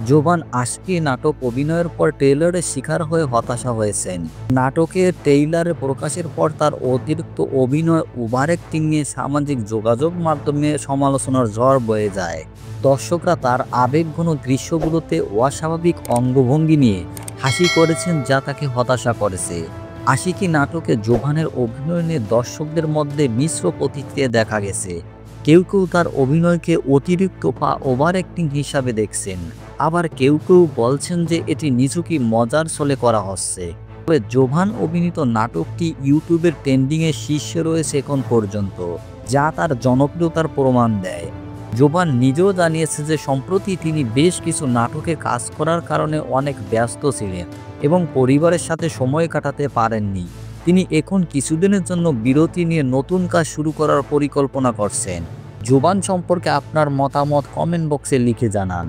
জোবান আশকি নাটক অভিনয়ের পর ট্রেইলারের শিকার হয়ে হতাশা হয়েছেন। নাটকের ট্রেইলারে প্রকাশের পর তার অতিরিক্ত অভিনয় ওভার অ্যাক্টিং নিয়ে সামাজিক যোগাযোগ মাধ্যমে সমালোচনার ঝড় বয়ে যায়। দর্শকরা তার আবেগঘন দৃশ্যগুলোতে অস্বাভাবিক অঙ্গভঙ্গি নিয়ে হাসি করেছেন, যা তাকে হতাশা করেছে। আশিকি নাটকে জোভানের অভিনয় নিয়ে দর্শকদের মধ্যে মিশ্র প্রতিক্রিয়া দেখা গেছে। কেউ কেউ তার অভিনয়কে অতিরিক্ত বা ওভার অ্যাক্টিং হিসাবে দেখছেন, আবার কেউ কেউ বলছেন যে এটি নিছকই মজার ছলে করা হচ্ছে। তবে জোভান অভিনীত নাটকটি ইউটিউবের ট্রেন্ডিংয়ে শীর্ষে রয়েছে এখন পর্যন্ত, যা তার জনপ্রিয়তার প্রমাণ দেয়। জোভান নিজেও জানিয়েছে যে সম্প্রতি তিনি বেশ কিছু নাটকে কাজ করার কারণে অনেক ব্যস্ত ছিলেন এবং পরিবারের সাথে সময় কাটাতে পারেননি। তিনি এখন কিছুদিনের জন্য বিরতি নিয়ে নতুন কাজ শুরু করার পরিকল্পনা করছেন। জোভান সম্পর্কে আপনার মতামত কমেন্ট বক্সে লিখে জানান।